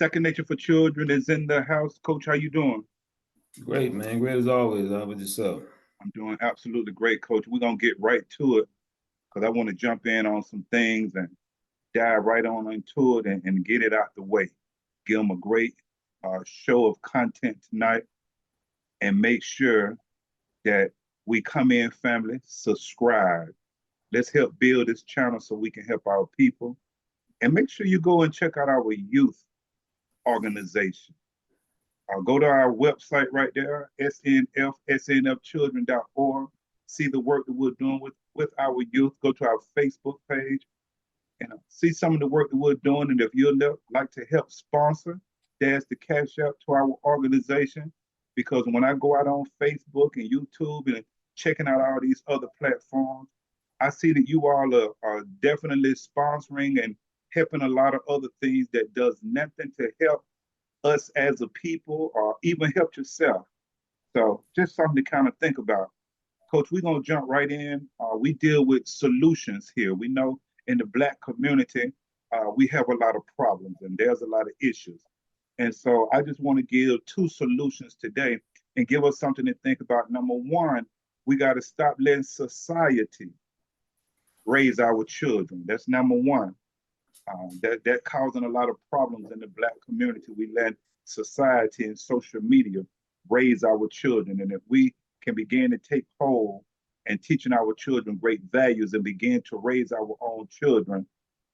Second Nature for Children is in the house. Coach, how you doing? Great, man. Great as always. How about yourself? I'm doing absolutely great, Coach. We're gonna get right to it because I want to jump in on some things and dive right on into it and get it out the way. Give them a great show of content tonight and make sure that we come in, family, subscribe. Let's help build this channel so we can help our people. And make sure you go and check out our youth organization. Go to our website right there, snfchildren.org. See the work that we're doing with our youth. Go to our Facebook page and see some of the work that we're doing. And if you'd like to help sponsor, there's the cash out to our organization. Because when I go out on Facebook and YouTube and checking out all these other platforms, I see that you all are definitely sponsoring and helping a lot of other things that does nothing to help us as a people or even help yourself. So just something to kind of think about. Coach, we're going to jump right in. We deal with solutions here. We know in the Black community, we have a lot of problems and there's a lot of issues. And so I just want to give two solutions today and give us something to think about. Number one, we got to stop letting society raise our children. That's number one. That causing a lot of problems in the Black community. We let society and social media raise our children. And if we can begin to take hold and teaching our children great values and begin to raise our own children,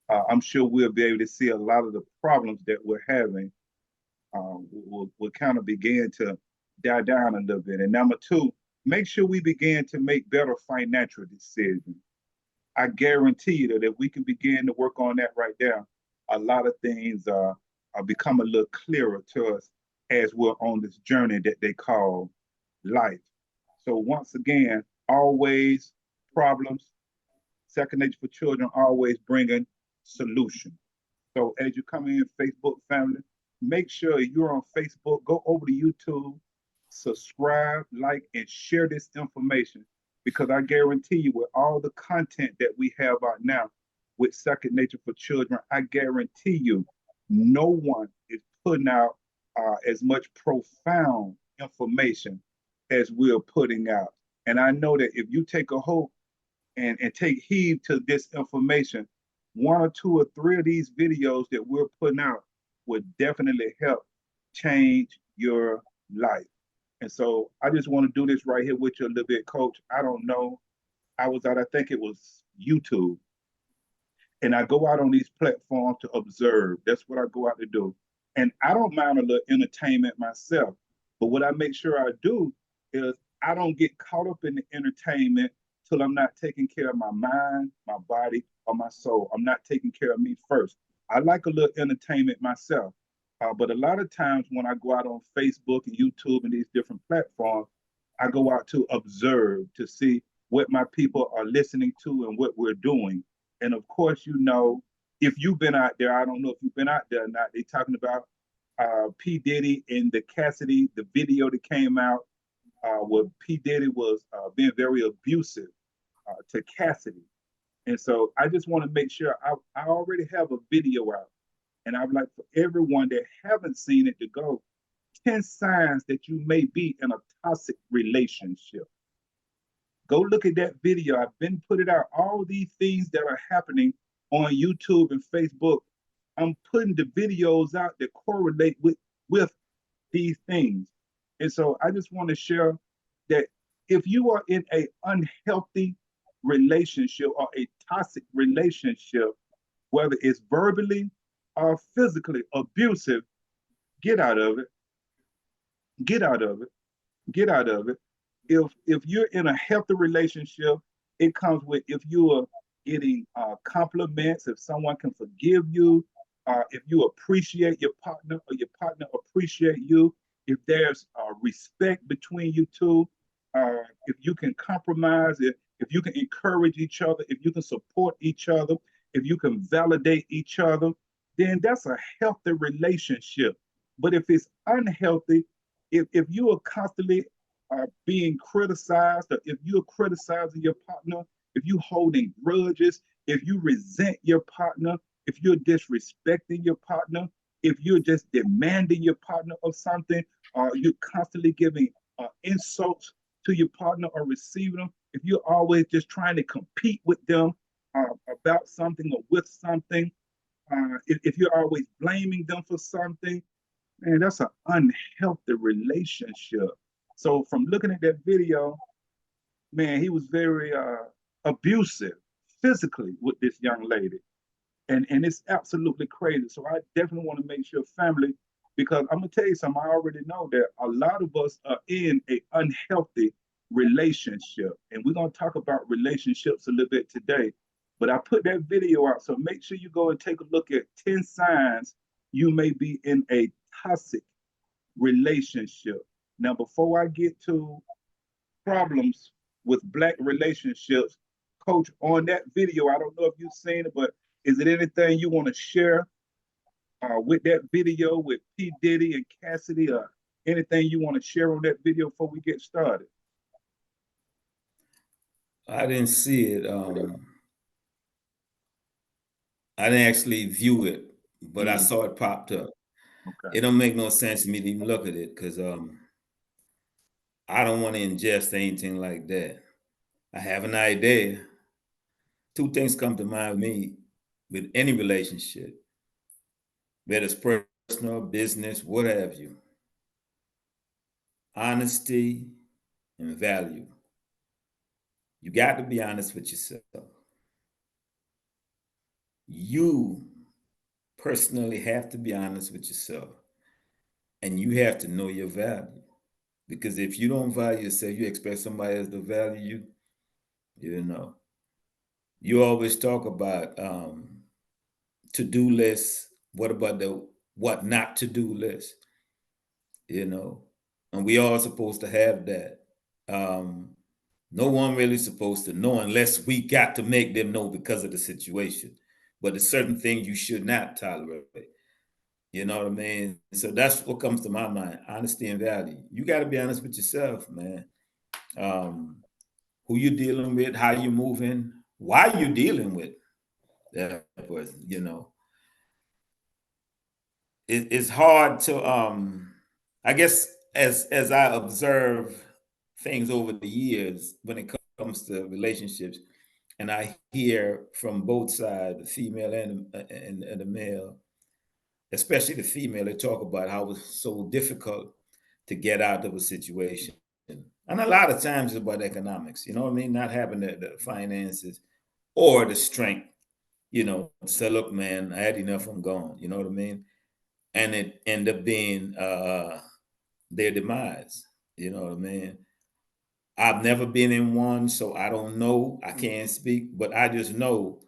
I'm sure we'll be able to see a lot of the problems that we're having will kind of begin to die down a little bit. And number two, make sure we begin to make better financial decisions. I guarantee you that if we can begin to work on that right there, a lot of things become a little clearer to us as we're on this journey that they call life. So once again, always problems. Second Nature for Children always bringing solutions. So as you come in, Facebook family, make sure you're on Facebook, go over to YouTube, subscribe, like, and share this information because I guarantee you with all the content that we have out now with Second Nature for Children, I guarantee you no one is putting out as much profound information as we're putting out. And I know that if you take a hold and take heed to this information, one or two or three of these videos that we're putting out would definitely help change your life. And so I just want to do this right here with you a little bit, Coach. I don't know. I was out, I think it was YouTube. And I go out on these platforms to observe. That's what I go out to do. And I don't mind a little entertainment myself. But what I make sure I do is I don't get caught up in the entertainment till I'm not taking care of my mind, my body, or my soul. I'm not taking care of me first. I like a little entertainment myself. But a lot of times when I go out on Facebook and YouTube and these different platforms, I go out to observe to see what my people are listening to and what we're doing. And of course, you know, if you've been out there, I don't know if you've been out there or not, they're talking about P. Diddy and the Cassidy, the video that came out where P. Diddy was being very abusive to Cassidy. And so I just want to make sure I already have a video out. And I'd like for everyone that haven't seen it to go 10 signs that you may be in a toxic relationship. Go look at that video. I've been put it out. All these things that are happening on YouTube and Facebook, I'm putting the videos out that correlate with these things. And so I just want to share that if you are in an unhealthy relationship or a toxic relationship, whether it's verbally or physically abusive, get out of it. Get out of it. Get out of it. If you're in a healthy relationship, it comes with if you are getting compliments, if someone can forgive you, if you appreciate your partner or your partner appreciate you, if there's respect between you two, if you can compromise, if you can encourage each other, if you can support each other, if you can validate each other, then that's a healthy relationship. But if it's unhealthy, if you are constantly being criticized, or if you're criticizing your partner, if you're holding grudges, if you resent your partner, if you're disrespecting your partner, if you're just demanding your partner of something, or you're constantly giving insults to your partner or receiving them, if you're always just trying to compete with them about something or with something, if you're always blaming them for something, man, that's an unhealthy relationship. So from looking at that video, man, he was very abusive physically with this young lady. And it's absolutely crazy. So I definitely want to make sure family, because I'm gonna tell you something, I already know that a lot of us are in a unhealthy relationship. And we're gonna talk about relationships a little bit today. But I put that video out. So make sure you go and take a look at 10 signs you may be in a toxic relationship. Now, before I get to problems with Black relationships, Coach, on that video, I don't know if you've seen it, but is it anything you want to share with that video with P. Diddy and Cassidy, or anything you want to share on that video before we get started? I didn't see it. I didn't actually view it, but I saw it popped up. Okay. It don't make no sense to me to even look at it because I don't want to ingest anything like that. I have an idea. Two things come to mind with me with any relationship, whether it's personal, business, what have you. Honesty and value. You got to be honest with yourself. You personally have to be honest with yourself. And you have to know your value. Because if you don't value yourself, you expect somebody else to value you, you know. You always talk about to-do lists. What about the what not to do list? You know, and we all supposed to have that. Um, no one really supposed to know unless we got to make them know because of the situation. But there's certain things you should not tolerate. You know what I mean? So that's what comes to my mind: honesty and value. You got to be honest with yourself, man. Um, who you dealing with, how you moving, why you dealing with that person. You know, it's hard to I guess as I observe things over the years when it comes to relationships, and I hear from both sides, the female and the male, especially the female, they talk about how it's so difficult to get out of a situation. And a lot of times it's about economics, you know what I mean? Not having the finances or the strength, you know, to say, look, man, I had enough, I'm gone, you know what I mean? And it end up being their demise, you know what I mean? I've never been in one, so I don't know. I can't speak, but I just know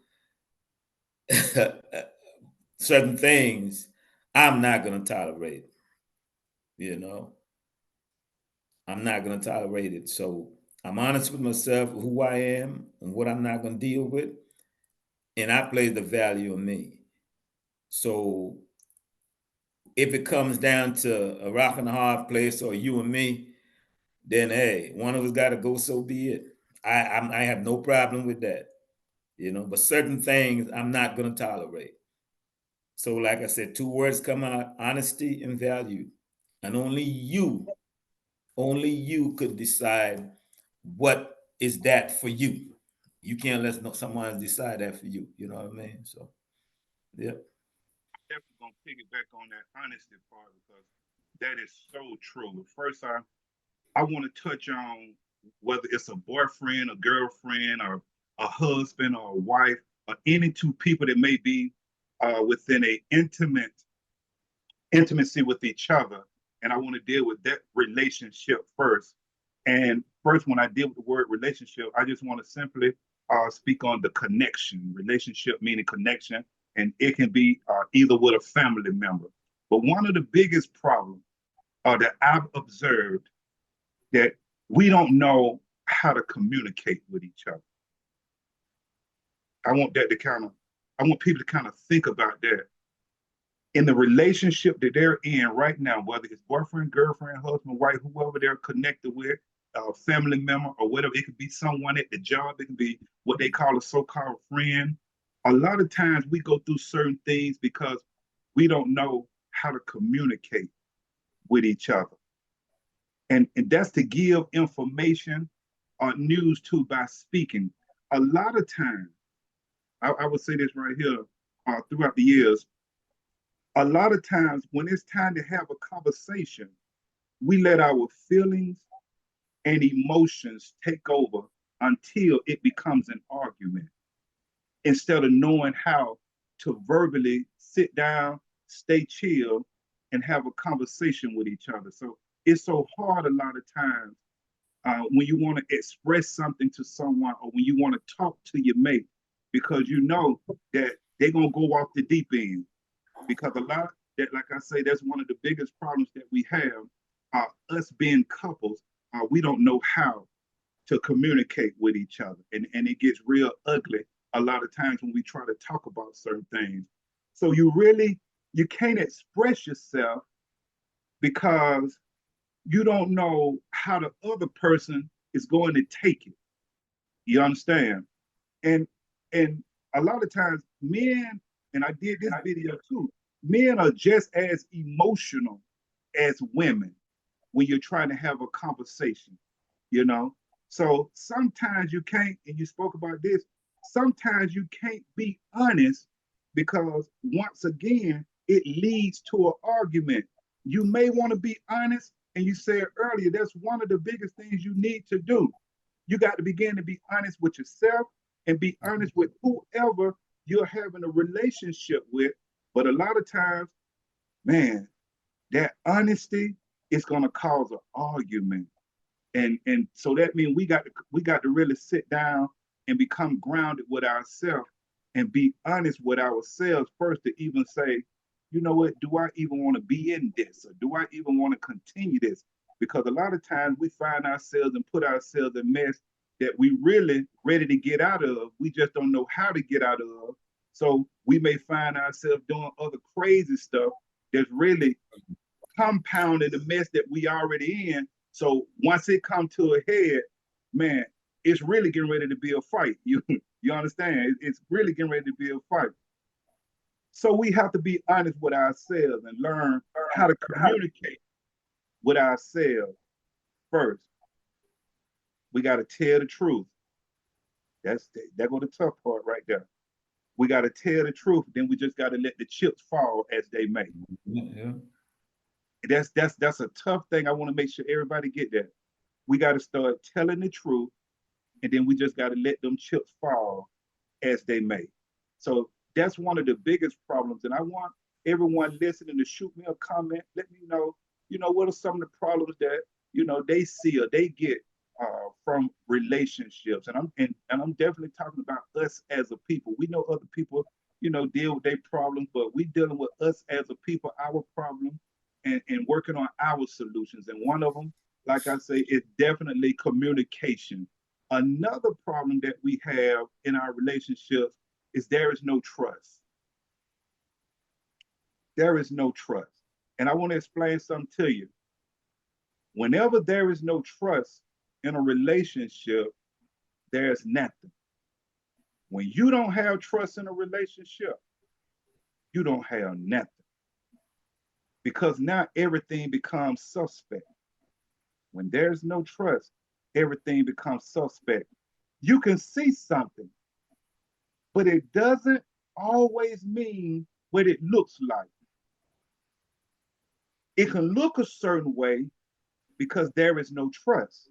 certain things I'm not going to tolerate, you know? I'm not going to tolerate it. So I'm honest with myself, who I am and what I'm not going to deal with. And I place the value on me. So if it comes down to a rock and a hard place or you and me, then hey, one of us got to go, so be it. I have no problem with that, you know, but certain things I'm not going to tolerate. So like I said, two words come out: honesty and value. And only you could decide what is that for you. You can't let someone else decide that for you. You know what I mean? So, yeah. Definitely gonna piggyback on that honesty part, because that is so true. First, I want to touch on whether it's a boyfriend, a girlfriend, or a husband or a wife, or any two people that may be within a intimacy with each other. And I want to deal with that relationship first. And first, when I deal with the word relationship, I just want to simply speak on the connection. Relationship meaning connection, and it can be either with a family member. But one of the biggest problems that I've observed, that we don't know how to communicate with each other. I want that to kind of, I want people to kind of think about that. In the relationship that they're in right now, whether it's boyfriend, girlfriend, husband, wife, whoever they're connected with, a family member or whatever, it could be someone at the job, it can be what they call a so-called friend. A lot of times we go through certain things because we don't know how to communicate with each other. And that's to give information or news to by speaking. A lot of times, I would say this right here throughout the years, a lot of times when it's time to have a conversation, we let our feelings and emotions take over until it becomes an argument instead of knowing how to verbally sit down, stay chill, and have a conversation with each other. So it's so hard a lot of times when you want to express something to someone or when you want to talk to your mate, because you know that they're going to go off the deep end. Because a lot that, like I say, that's one of the biggest problems that we have. Us being couples, we don't know how to communicate with each other. And it gets real ugly a lot of times when we try to talk about certain things. So you can't express yourself because you don't know how the other person is going to take it. You understand? And and a lot of times men, and I did this video too, men are just as emotional as women when you're trying to have a conversation, you know? So sometimes you can't, and you spoke about this, sometimes you can't be honest because once again, it leads to an argument. You may want to be honest, and you said earlier, that's one of the biggest things you need to do. You got to begin to be honest with yourself and be honest with whoever you're having a relationship with. But a lot of times, man, that honesty is going to cause an argument. And so that means we got to really sit down and become grounded with ourselves and be honest with ourselves first to even say, you know what, do I even want to be in this? Or do I even want to continue this? Because a lot of times we find ourselves and put ourselves in mess that we really ready to get out of. We just don't know how to get out of. So we may find ourselves doing other crazy stuff that's really compounding the mess that we already in. So once it comes to a head, man, it's really getting ready to be a fight. You understand? It's really getting ready to be a fight. So we have to be honest with ourselves and learn how to communicate with ourselves first. We got to tell the truth. That go the tough part right there. We got to tell the truth. Then we just got to let the chips fall as they may. Yeah. That's a tough thing. I want to make sure everybody get that. We got to start telling the truth, and then we just got to let them chips fall as they may. So that's one of the biggest problems. And I want everyone listening to shoot me a comment. Let me know, what are some of the problems that, they see or they get from relationships. And I'm definitely talking about us as a people. We know other people, deal with their problems, but we dealing with us as a people, our problem, and working on our solutions. And one of them, like I say, is definitely communication. Another problem that we have in our relationships is there is no trust. There is no trust. And I want to explain something to you. Whenever there is no trust in a relationship, there's nothing. When you don't have trust in a relationship, you don't have nothing. Because now everything becomes suspect. When there's no trust, everything becomes suspect. You can see something, but it doesn't always mean what it looks like. It can look a certain way because there is no trust,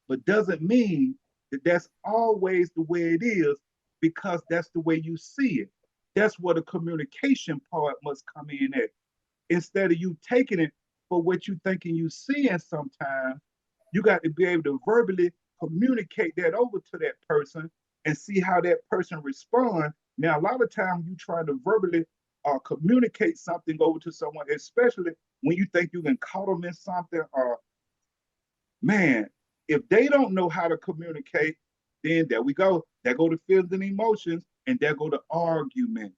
but doesn't mean that that's always the way it is because that's the way you see it. That's where the communication part must come in at. Instead of you taking it for what you thinking you seeing sometimes, you got to be able to verbally communicate that over to that person and see how that person responds. Now, a lot of times you try to verbally communicate something over to someone, especially when you think you can caught them in something, or man, if they don't know how to communicate, then there we go. There go the feelings and emotions, and there go the argument.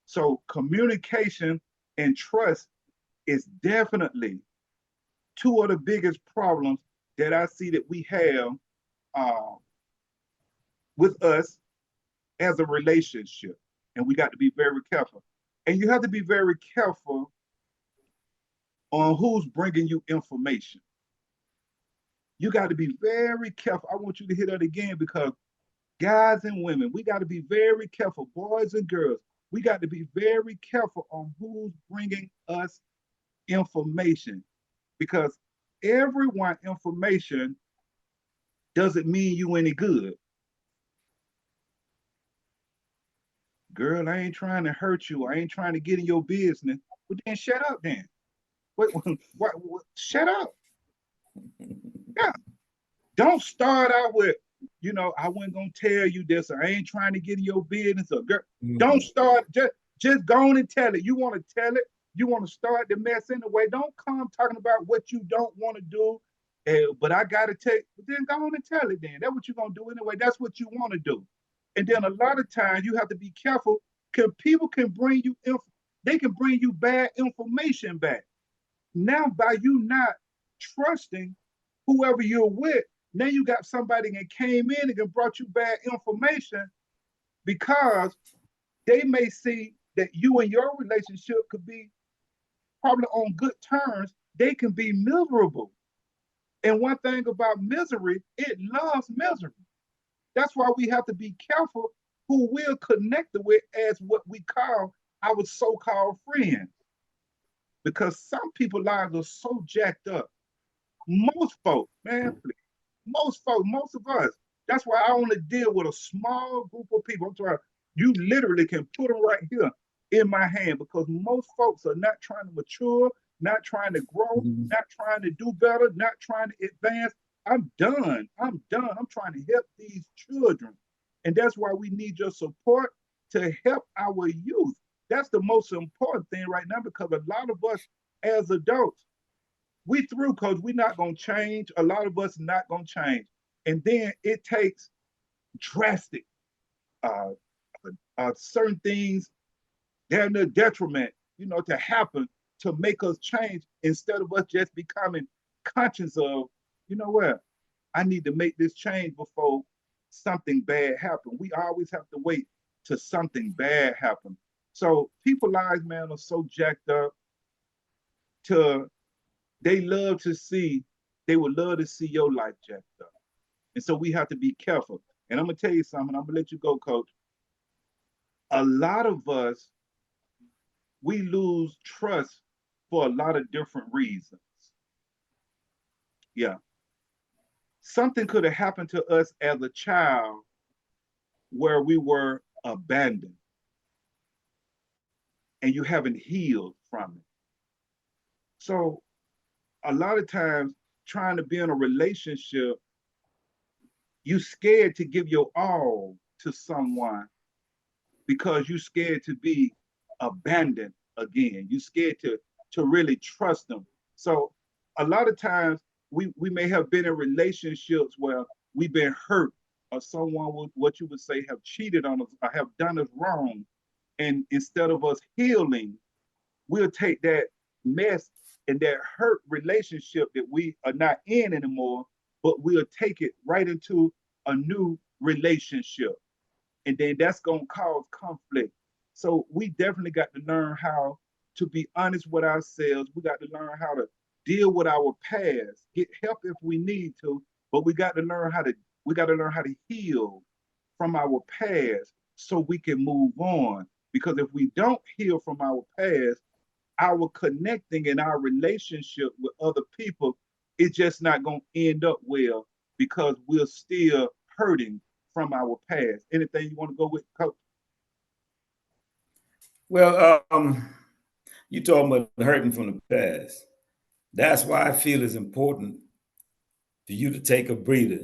So communication and trust is definitely two of the biggest problems that I see that we have uh, with us as a relationship. And we got to be very careful. And you have to be very careful on who's bringing you information. You got to be very careful. I want you to hear that again because guys and women, we got to be very careful. Boys and girls, we got to be very careful on who's bringing us information because everyone information doesn't mean you any good. Girl, I ain't trying to hurt you. I ain't trying to get in your business. Well, then shut up then. Wait, what, shut up. Yeah. Don't start out with, I wasn't gonna tell you this, or I ain't trying to get in your business, or girl. Don't start, just go on and tell it. You want to tell it, you want to start the mess anyway. Don't come talking about what you don't want to do. But I gotta tell you, then go on and tell it then. That's what you're gonna do anyway. That's what you want to do. And then a lot of times you have to be careful because people can bring you they can bring you bad information back. Now by you not trusting whoever you're with, now you got somebody that came in and brought you bad information because they may see that you and your relationship could be probably on good terms. They can be miserable. And one thing about misery, it loves misery. That's why we have to be careful who we're connected with as what we call our so-called friends. Because some people's lives are so jacked up. Most folks, man, please, most folks, most of us. That's why I only deal with a small group of people. I'm sorry, you literally can put them right here in my hand because most folks are not trying to mature, not trying to grow, not trying to do better, not trying to advance. I'm done. I'm done. I'm trying to help these children. And that's why we need your support to help our youth. That's the most important thing right now because a lot of us as adults, we through because we're not going to change. A lot of us not going to change. And then it takes drastic, uh, certain things, they're in the detriment, to happen to make us change instead of us just becoming conscious of, what, I need to make this change before something bad happens. We always have to wait till something bad happens. So people lives, man, are so jacked up to they would love to see your life jacked up. And so we have to be careful. And I'm gonna tell you something, I'm gonna let you go, coach. A lot of us, we lose trust for a lot of different reasons. Yeah. Something could have happened to us as a child where we were abandoned and you haven't healed from it. So a lot of times trying to be in a relationship, you scared to give your all to someone because you scared to be abandoned again. You scared to really trust them. So a lot of times we may have been in relationships where we've been hurt or someone would, what you would say, have cheated on us or have done us wrong. And instead of us healing, we'll take that mess and that hurt relationship that we are not in anymore, but we'll take it right into a new relationship. And then that's going to cause conflict. So we definitely got to learn how to be honest with ourselves. We got to learn how to deal with our past, get help if we need to, but we got to learn how to heal from our past so we can move on. Because if we don't heal from our past, our connecting and our relationship with other people is just not going to end up well because we're still hurting from our past. Anything you want to go with, Coach? Well, you talking about hurting from the past. That's why I feel it's important for you to take a breather,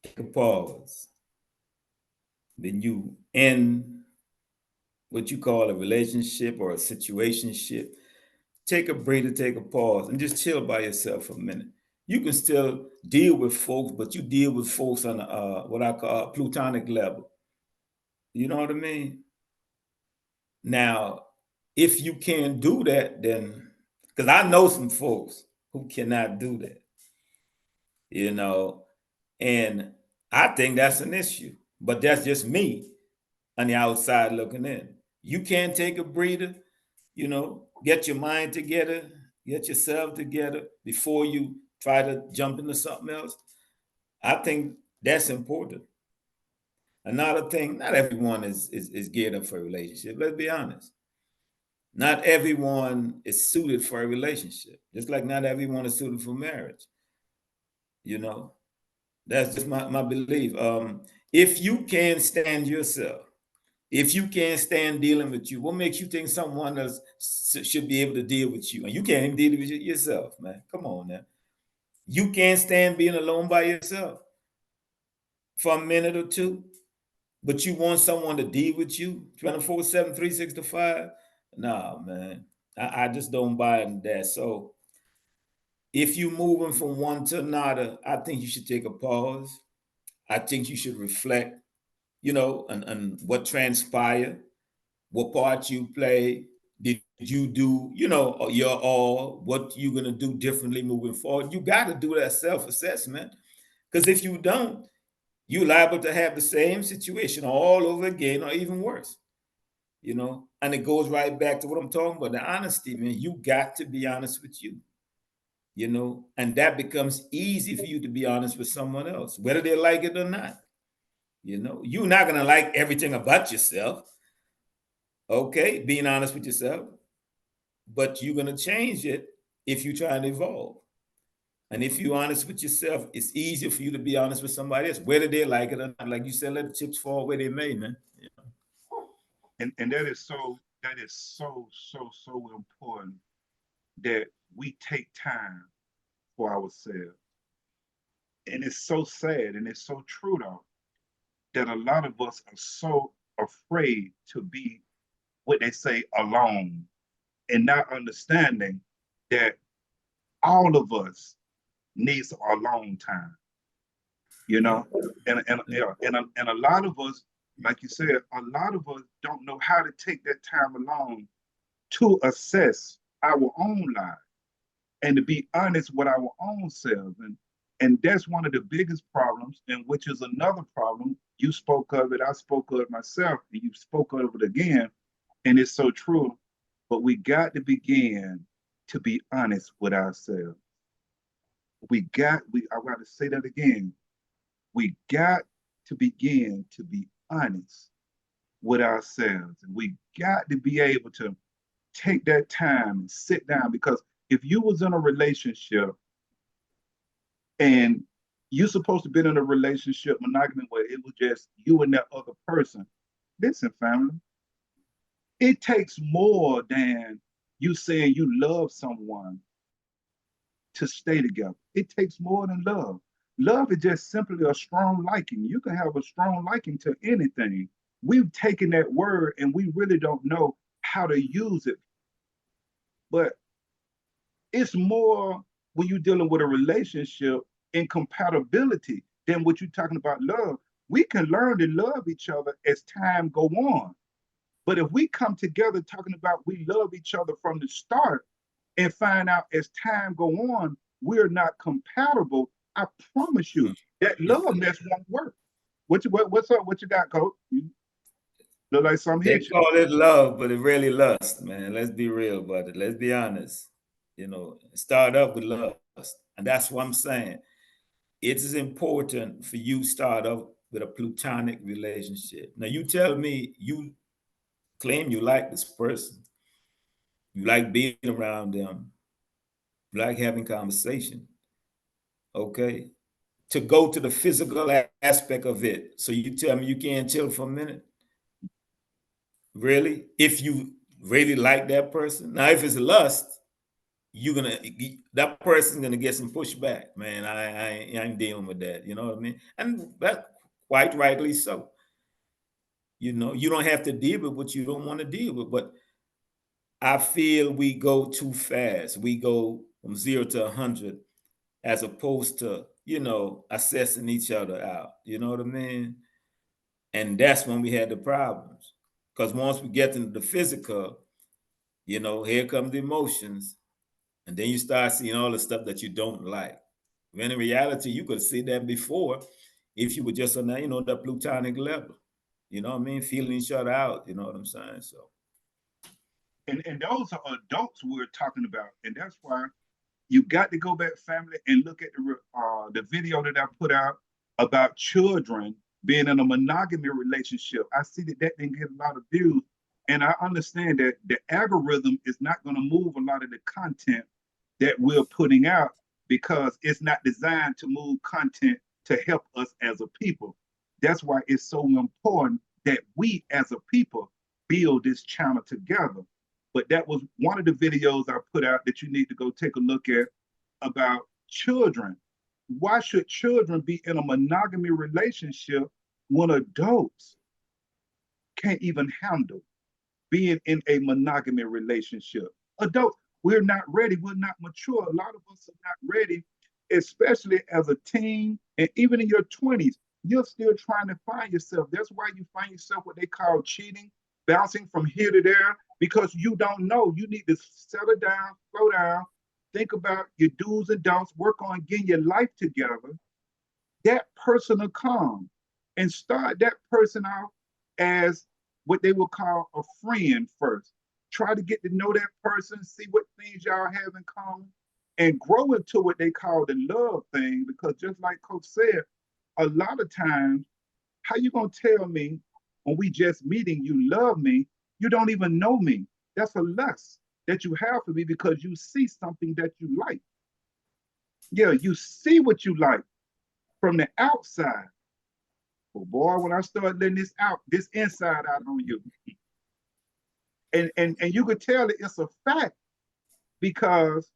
take a pause. Then you end what you call a relationship or a situationship. Take a breather, take a pause, and just chill by yourself for a minute. You can still deal with folks, but you deal with folks on what I call a plutonic level. You know what I mean? Now, if you can't do that, then because I know some folks who cannot do that, you know, and I think that's an issue. But that's just me on the outside looking in. You can't take a breather, get your mind together, get yourself together before you try to jump into something else. I think that's important. Another thing, not everyone is geared up for a relationship. Let's be honest. Not everyone is suited for a relationship, just like not everyone is suited for marriage. You know, that's just my belief. If you can stand yourself, if you can't stand dealing with you, what makes you think someone else should be able to deal with you? And you can't even deal with yourself, man. Come on now. You can't stand being alone by yourself for a minute or two, but you want someone to deal with you 24/7, 365? Nah, man. I just don't buy into that. So if you're moving from one to another, I think you should take a pause. I think you should reflect, on what transpired, what part you play, did you do, your all, what you're gonna do differently moving forward. You got to do that self-assessment, because if you don't, you're liable to have the same situation all over again or even worse. And it goes right back to what I'm talking about, the honesty, man. You got to be honest with you, and that becomes easy for you to be honest with someone else, whether they like it or not. You're not gonna like everything about yourself, okay, being honest with yourself, but you're gonna change it if you try and evolve. And if you're honest with yourself, it's easier for you to be honest with somebody else, whether they like it or not. Like you said, let the chips fall where they may, man. And that is so important that we take time for ourselves. And it's so sad and it's so true though that a lot of us are so afraid to be what they say alone and not understanding that all of us needs a long time, you Yeah. know, and a lot of us, like you said, a lot of us don't know how to take that time alone to assess our own lives and to be honest with our own selves. And that's one of the biggest problems, and which is another problem. You spoke of it, I spoke of it myself, and you spoke of it again, and it's so true. But we got to begin to be honest with ourselves. I got to say that again. We got to begin to be honest with ourselves. And we got to be able to take that time and sit down, because if you was in a relationship and you're supposed to be in a relationship monogamy where it was just you and that other person, listen, family, it takes more than you saying you love someone to stay together. It takes more than love. Love is just simply a strong liking. You can have a strong liking to anything. We've taken that word and we really don't know how to use it. But it's more when you're dealing with a relationship and compatibility than what you're talking about love. We can learn to love each other as time go on. But if we come together talking about we love each other from the start and find out as time go on, we're not compatible, I promise you that love mess won't work. What's up? What you got, Coach? You look like something They hit you. call it love, but it really lust, man. Let's be real about it. Let's be honest. Start up with lust. And that's what I'm saying. It is important for you to start off with a platonic relationship. Now you tell me you claim you like this person, you like being around them, you like having conversation. Okay. To go to the physical aspect of it. So you tell me you can't chill for a minute? Really? If you really like that person. Now, if it's lust, you're gonna that person's gonna get some pushback, man. I ain't dealing with that. You know what I mean? And that quite rightly so. You don't have to deal with what you don't want to deal with. But I feel we go too fast. We go from 0 to 100 as opposed to, assessing each other out. You know what I mean? And that's when we had the problems. Because once we get into the physical, here come the emotions. And then you start seeing all the stuff that you don't like. When in reality, you could see that before if you were just on that, that plutonic level. You know what I mean? Feeling each other out. You know what I'm saying? So And those are adults we're talking about. And that's why you got to go back, family, and look at the video that I put out about children being in a monogamy relationship. I see that that didn't get a lot of views, and I understand that the algorithm is not going to move a lot of the content that we're putting out because it's not designed to move content to help us as a people. That's why it's so important that we as a people build this channel together. But that was one of the videos I put out that you need to go take a look at about children. Why should children be in a monogamy relationship when adults can't even handle being in a monogamy relationship? Adults, we're not ready. We're not mature. A lot of us are not ready, especially as a teen and even in your 20s. You're still trying to find yourself. That's why you find yourself what they call cheating, bouncing from here to there, because you don't know. You need to settle down, slow down, think about your do's and don'ts, work on getting your life together. That person will come and start that person out as what they will call a friend first. Try to get to know that person, see what things y'all have in common, and grow into what they call the love thing. Because just like Coach said, a lot of times, how you gonna tell me when we just meeting you love me? You don't even know me. That's a lust that you have for me because you see something that you like. Yeah, you see what you like from the outside. But boy, when I start letting this out, this inside out on you, and you could tell that it's a fact because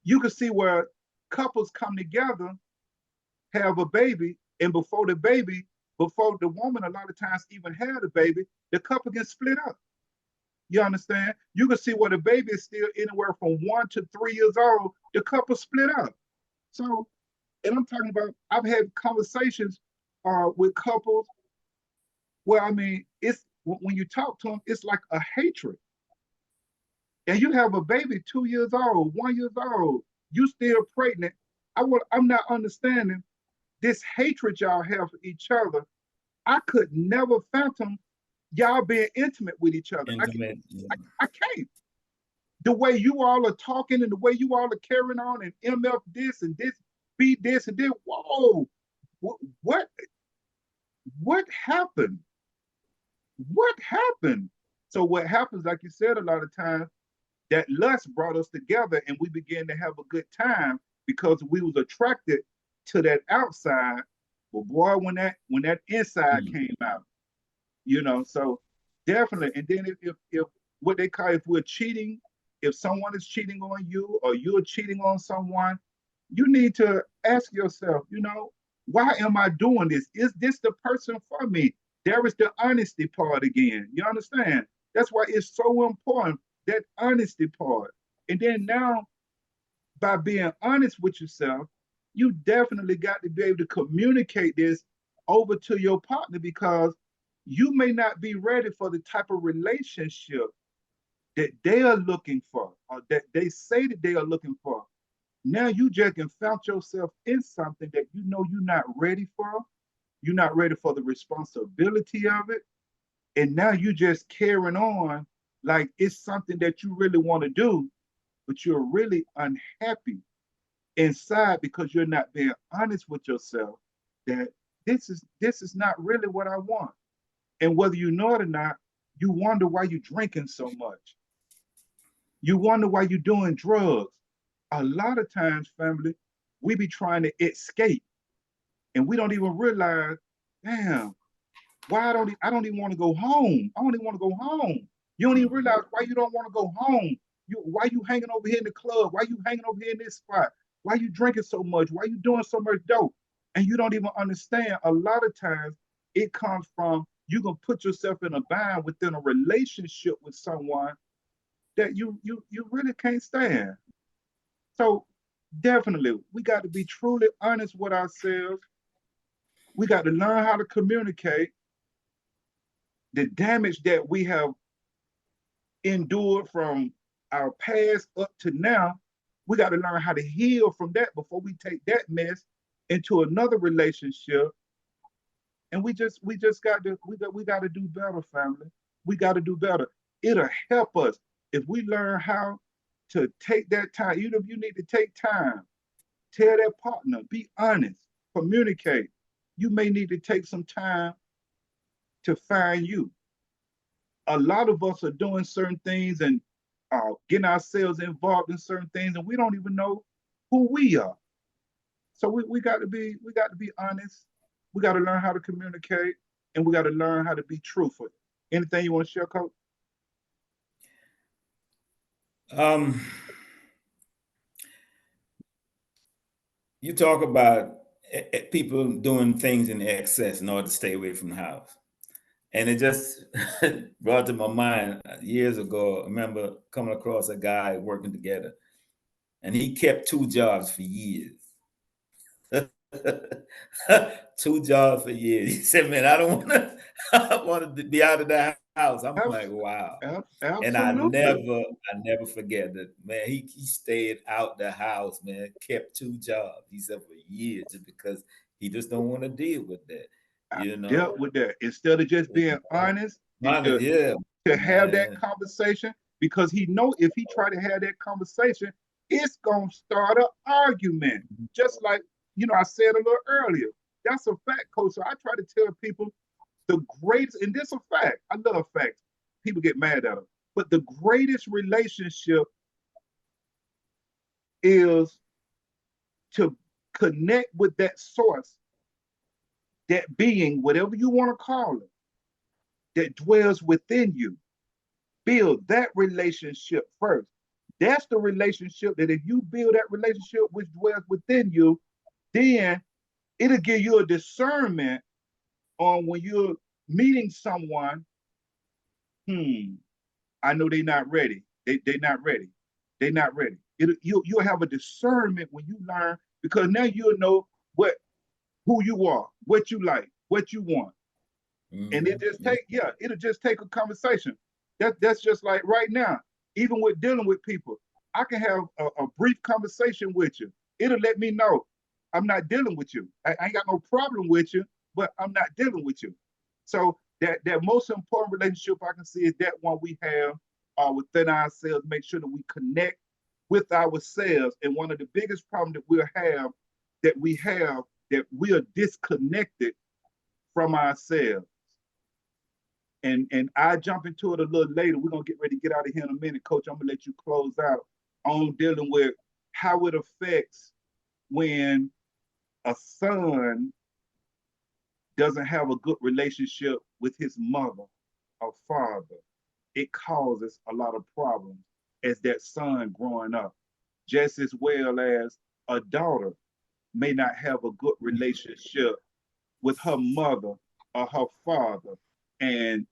you can see where couples come together, have a baby, and before the woman a lot of times even had a baby, the couple gets split up. You understand? You can see where the baby is still anywhere from 1 to 3 years old. The couple split up. So, and I'm talking about, I've had conversations with couples where, I mean, it's when you talk to them, it's like a hatred. And you have a baby 2 years old, 1 year old, you still pregnant. I'm not understanding this hatred y'all have for each other. I could never fathom y'all being intimate with each other. Intimate. Yeah. I can't. The way you all are talking and the way you all are carrying on and MF this and this, be this and this. Whoa, what, what happened? What happened? So what happens, like you said, a lot of times, that lust brought us together and we began to have a good time because we was attracted to that outside. But boy, when that inside came out, so definitely. And then if what they call, if we're cheating, if someone is cheating on you or you're cheating on someone, you need to ask yourself, why am I doing this? Is this the person for me? There is the honesty part again. You understand? That's why it's so important, that honesty part. And then now, by being honest with yourself, you definitely got to be able to communicate this over to your partner because you may not be ready for the type of relationship that they are looking for or that they say that they are looking for. Now you just can found yourself in something that you're not ready for. You're not ready for the responsibility of it. And now you just carrying on like it's something that you really want to do, but you're really unhappy inside because you're not being honest with yourself that this is not really what I want. And whether you know it or not, you wonder why you're drinking so much. You wonder why you're doing drugs. A lot of times, family, we be trying to escape and we don't even realize, damn, I don't even want to go home. I don't even want to go home. You don't even realize why you don't want to go home. Why you hanging over here in the club? Why you hanging over here in this spot? Why you drinking so much? Why you doing so much dope? And you don't even understand. A lot of times it comes from you gonna put yourself in a bind within a relationship with someone that you really can't stand. So definitely we got to be truly honest with ourselves. We got to learn how to communicate the damage that we have endured from our past up to now. We got to learn how to heal from that before we take that mess into another relationship. And we got to do better, family. We got to do better. It'll help us. If we learn how to take that time, even if you need to take time, tell that partner, be honest, communicate. You may need to take some time to find you. A lot of us are doing certain things and getting ourselves involved in certain things, and we don't even know who we are. So we got to be honest. We got to learn how to communicate, and we got to learn how to be truthful. Anything you want to share, Coach? Um, you talk about people doing things in excess in order to stay away from the house. And it just brought to my mind years ago. I remember coming across a guy working together, and he kept two jobs for years. Two jobs for years. He said, "Man, I don't want to. I want to be out of the house." I'm like, "Wow." And Absolutely. I never forget that, man. He stayed out the house, man. Kept two jobs. He said for years, just because he just don't want to deal with that, I you know. dealt with that instead of just being honest and Yeah, to have that man. conversation because he know if he try to have that conversation, it's gonna start an argument. Just like I said a little earlier. That's a fact, coach. So I try to tell people the greatest, and this is a fact. I love facts. People get mad at them, but the greatest relationship is to connect with that source, that being, whatever you want to call it, that dwells within you. Build that relationship first. That's the relationship that if you build that relationship which dwells within you, then it'll give you a discernment on when you're meeting someone. I know they're not ready. They're not ready. They're not ready. You'll have a discernment when you learn because now you'll know who you are, what you like, what you want. And it'll just take a conversation. That's just like right now, even with dealing with people, I can have a brief conversation with you. It'll let me know I'm not dealing with you. I ain't got no problem with you, but I'm not dealing with you. So that most important relationship I can see is that one we have within ourselves. Make sure that we connect with ourselves. And one of the biggest problems that we have that we are disconnected from ourselves. And I jump into it a little later. We're gonna get ready to get out of here in a minute, Coach. I'm gonna let you close out on dealing with how it affects when a son doesn't have a good relationship with his mother or father. It causes a lot of problems as that son growing up, just as well as a daughter may not have a good relationship with her mother or her father. And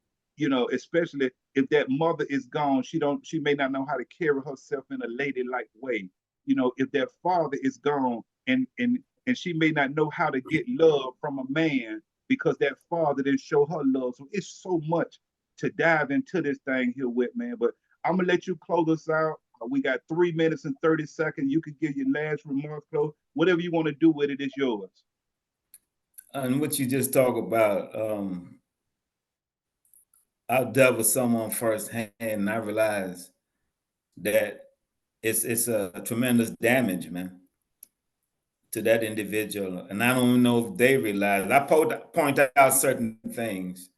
especially if that mother is gone, she may not know how to carry herself in a ladylike way. If that father is gone and she may not know how to get love from a man because that father didn't show her love. So it's so much to dive into this thing here with, man. But I'm gonna let you close us out. We got 3 minutes and 30 seconds. You can give your last remarks, close. Whatever you want to do with it is yours. And what you just talk about, I dealt with someone firsthand, and I realized that it's a tremendous damage, man, to that individual. And I don't know if they realize. I point out certain things,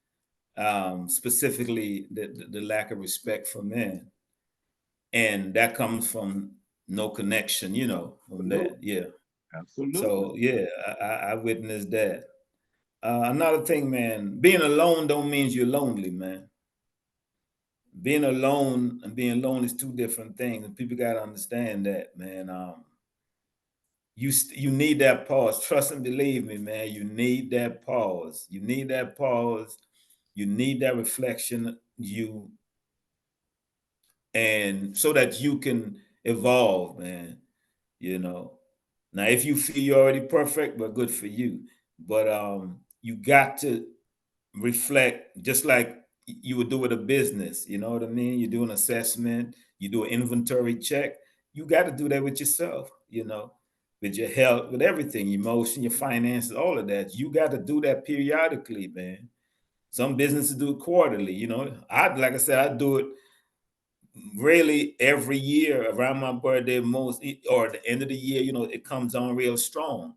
specifically the lack of respect for men, and that comes from no connection, from that. Absolutely. Yeah. Absolutely. So yeah, I witnessed that. Another thing, man, being alone don't mean you're lonely, man. Being alone and being alone is two different things, and people got to understand that, man. You need that pause. Trust and believe me, man. You need that pause. You need that pause. You need that reflection. And so that you can evolve, man. You know. Now, if you feel you're already perfect, well, good for you. But you got to reflect just like you would do with a business. You know what I mean? You do an assessment, you do an inventory check. You got to do that with yourself, with your health, with everything, your emotion, your finances, all of that. You got to do that periodically, man. Some businesses do it quarterly. I like I said, I do it really every year around my birthday, most or the end of the year, it comes on real strong,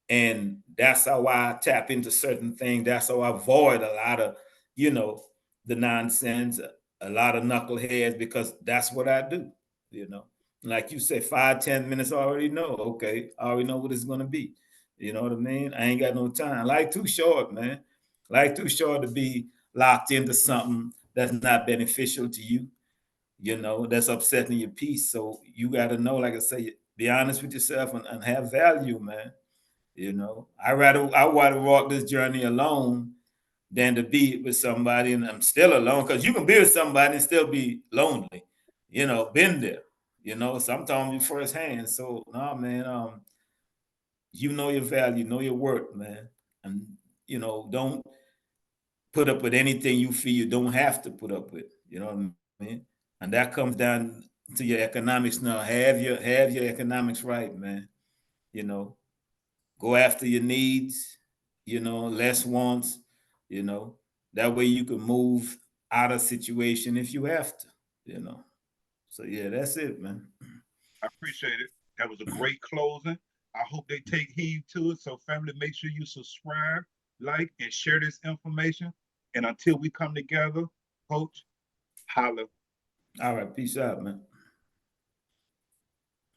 and that's how I tap into certain things. That's how I avoid a lot of, you know, the nonsense, a lot of knuckleheads, because that's what I do, you know. Like you said, 5, 10 minutes, I already know. Okay, I already know what it's gonna be. You know what I mean? I ain't got no time. Life too short, man. Life too short to be locked into something that's not beneficial to you, that's upsetting your peace. So you gotta know, like I say, be honest with yourself and have value, man. I rather walk this journey alone than to be with somebody and I'm still alone. Because you can be with somebody and still be lonely. Been there. Sometimes you firsthand. So no, man. You know your value, know your worth, man, and don't put up with anything you feel you don't have to put up with. You know what I mean? And that comes down to your economics now. Have your economics right, man. You know, go after your needs, less wants, you know. That way you can move out of situation if you have to. So yeah, that's it, man. I appreciate it. That was a great closing. I hope they take heed to it. So, family, make sure you subscribe, like, and share this information. And until we come together, coach, holla. All right, peace out, man.